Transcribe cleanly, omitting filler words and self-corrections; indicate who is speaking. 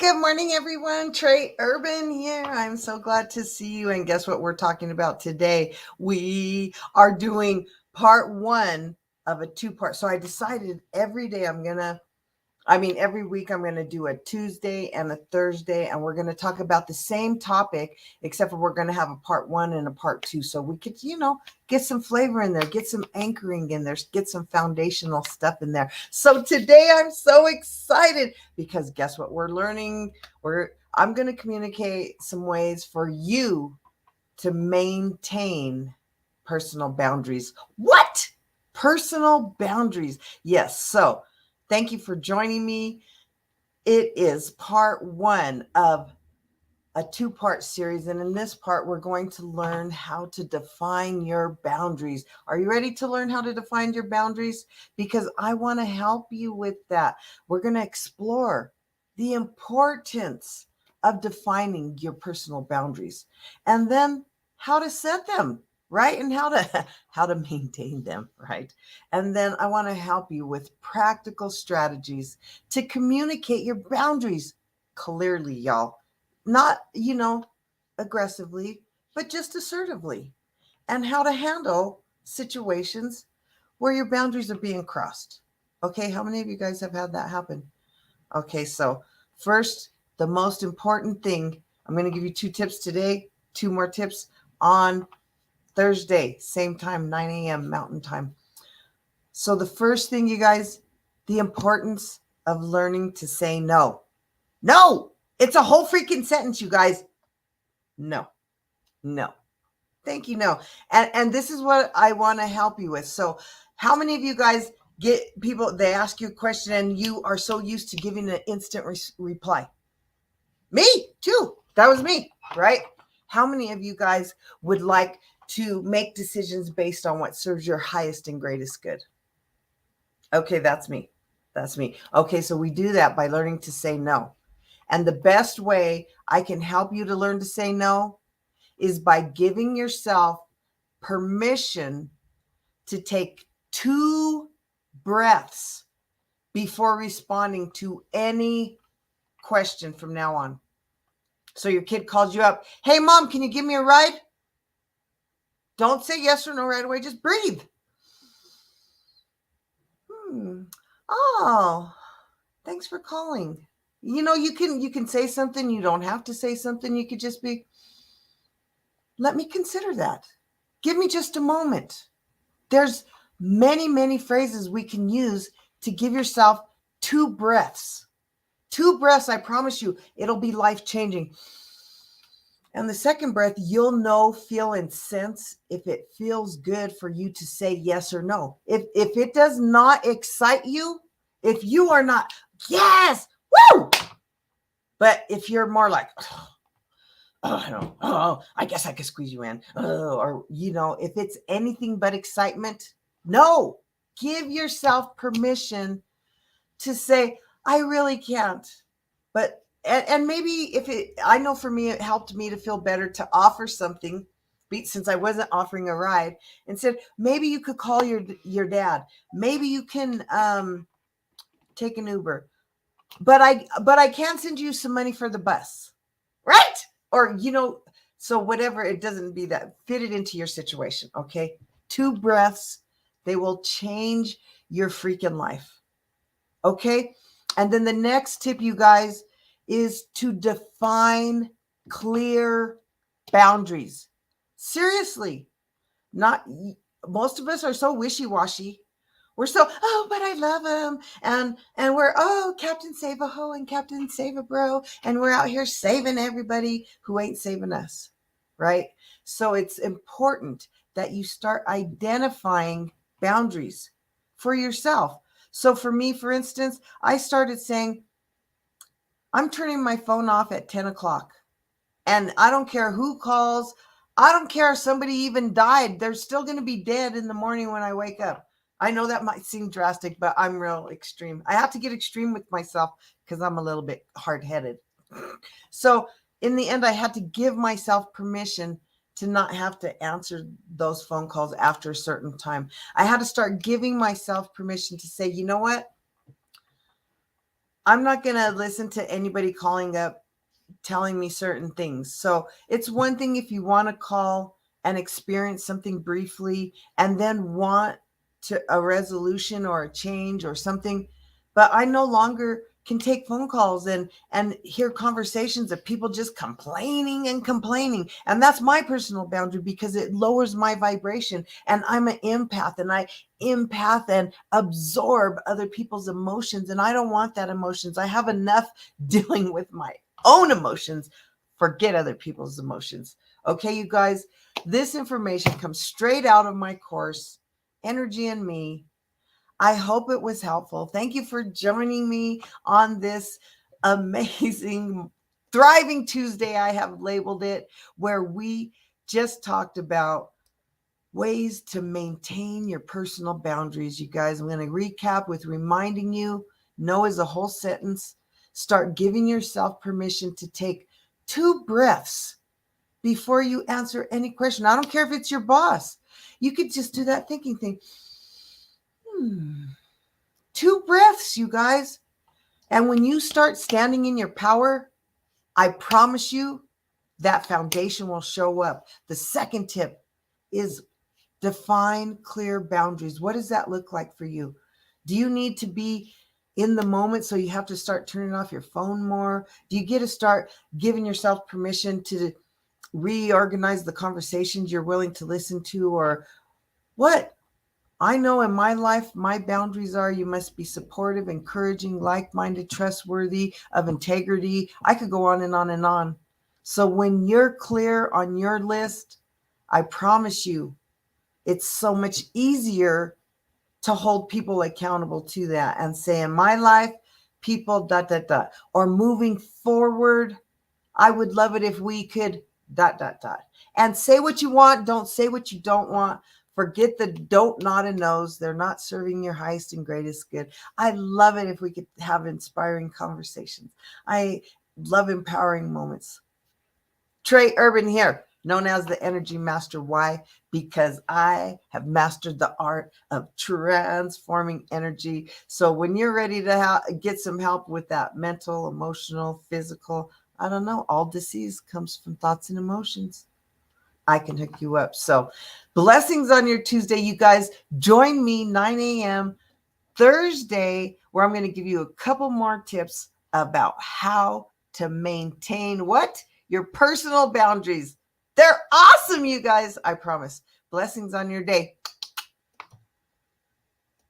Speaker 1: Good morning, everyone. Trey Urban here. I'm so glad to see you. And guess what we're talking about today? We are doing part one of a two-part. So I decided every day every week I'm going to do a Tuesday and a Thursday, and we're going to talk about the same topic, except for we're going to have a part one and a part two. So we could, get some flavor in there, get some anchoring in there, get some foundational stuff in there. So today I'm so excited because guess what we're learning? I'm going to communicate some ways for you to maintain personal boundaries. What? Personal boundaries. Yes. So thank you for joining me. It is part one of a two-part series. And in this part, we're going to learn how to define your boundaries. Are you ready to learn how to define your boundaries? Because I want to help you with that. We're going to explore the importance of defining your personal boundaries and then how to set them, right? And how to maintain them, right? And then I want to help you with practical strategies to communicate your boundaries clearly, y'all. Not, aggressively, but just assertively. And how to handle situations where your boundaries are being crossed. Okay, how many of you guys have had that happen? Okay, so first, the most important thing, I'm going to give you 2 tips today, 2 more tips on Thursday, same time, 9 a.m. Mountain Time. So the first thing, you guys, the importance of learning to say no. No! It's a whole freaking sentence, you guys. No. Thank you. No. And this is what I want to help you with. So how many of you guys get people, they ask you a question and you are so used to giving an instant reply? Me too. That was me, right? How many of you guys would like to make decisions based on what serves your highest and greatest good? Okay, that's me. Okay, so we do that by learning to say no. And the best way I can help you to learn to say no is by giving yourself permission to take 2 breaths before responding to any question from now on. So your kid calls you up, hey, Mom, can you give me a ride? Don't say yes or no right away. Just breathe. Oh, thanks for calling. You can say something. You don't have to say something. You could just be, let me consider that. Give me just a moment. There's many, many phrases we can use to give yourself 2 breaths. 2 breaths, I promise you, it'll be life-changing. And the second breath, you'll know, feel, and sense if it feels good for you to say yes or no. If it does not excite you, if you are not, yes, woo! But if you're more like, I guess I could squeeze you in. Or, if it's anything but excitement, no. Give yourself permission to say, I really can't. But, and maybe I know for me, it helped me to feel better to offer something since I wasn't offering a ride and said, maybe you could call your dad. Maybe you can take an Uber. But I can send you some money for the bus. Right? Or, so whatever, it doesn't be that. Fit it into your situation, okay? 2 breaths, they will change your freaking life, okay? And then the next tip, you guys, is to define clear boundaries. Seriously, most of us are so wishy-washy. We're so, but I love him. And we're, Captain Save a Ho and Captain Save a Bro. And we're out here saving everybody who ain't saving us, right? So it's important that you start identifying boundaries for yourself. So for me, for instance, I started saying, I'm turning my phone off at 10 o'clock. And I don't care who calls. I don't care if somebody even died. They're still going to be dead in the morning when I wake up. I know that might seem drastic, but I'm real extreme. I have to get extreme with myself because I'm a little bit hard-headed. So in the end, I had to give myself permission to not have to answer those phone calls after a certain time. I had to start giving myself permission to say, you know what? I'm not going to listen to anybody calling up telling me certain things. So it's one thing if you want to call and experience something briefly and then want to a resolution or a change or something, but I no longer can take phone calls and hear conversations of people just complaining and complaining. And that's my personal boundary because it lowers my vibration, and I'm an empath, and I empath and absorb other people's emotions, and I don't want that emotions. I have enough dealing with my own emotions. Forget other people's emotions. Okay, you guys, this information comes straight out of my course, Energy and Me. I hope it was helpful. Thank you for joining me on this amazing, thriving Tuesday, I have labeled it, where we just talked about ways to maintain your personal boundaries. You guys, I'm going to recap with reminding you no is a whole sentence. Start giving yourself permission to take 2 breaths before you answer any question. I don't care if it's your boss. You could just do that thinking thing. 2 breaths, you guys. And when you start standing in your power, I promise you that foundation will show up. The second tip is define clear boundaries. What does that look like for you? Do you need to be in the moment so you have to start turning off your phone more? Do you get to start giving yourself permission to reorganize the conversations you're willing to listen to? Or what? I know in my life, my boundaries are you must be supportive, encouraging, like minded, trustworthy, of integrity. I could go on and on and on. So when you're clear on your list, I promise you, it's so much easier to hold people accountable to that and say, in my life, people, dot, dot, dot, or moving forward, I would love it if we could, dot, dot, dot. And say what you want. Don't say what you don't want. Forget the don't, not, and no's. They're not serving your highest and greatest good. I love it if we could have inspiring conversations. I love empowering moments. Trey Urban here, known as the Energy Master. Why? Because I have mastered the art of transforming energy. So when you're ready to get some help with that mental, emotional, physical, I don't know, all disease comes from thoughts and emotions. I can hook you up. So blessings on your Tuesday, you guys. Join me 9 a.m. Thursday, where I'm going to give you a couple more tips about how to maintain what? Your personal boundaries. They're awesome, you guys. I promise. Blessings on your day.